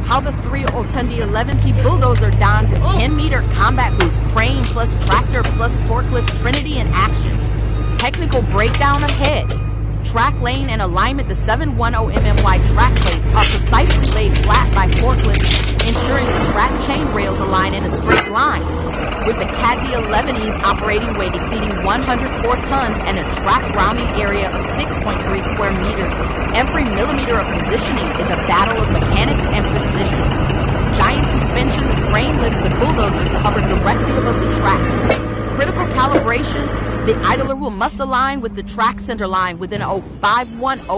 How the 310 D11T Bulldozer dons its 10-meter combat boots, crane plus tractor plus forklift trinity in action. Technical breakdown ahead. Track lane and alignment. The 710mm wide track plates are precisely laid flat by forklifts, ensuring the track chain rails align in a straight line. With the CAT D11E's operating weight exceeding 104 tons and a track rounding area of 6.3 square meters, every millimeter of positioning is a battle of mechanics and precision. Giant suspension, the crane lifts the Bulldozer to hover directly above the track. Critical calibration, the idler must align with the track center line within a 510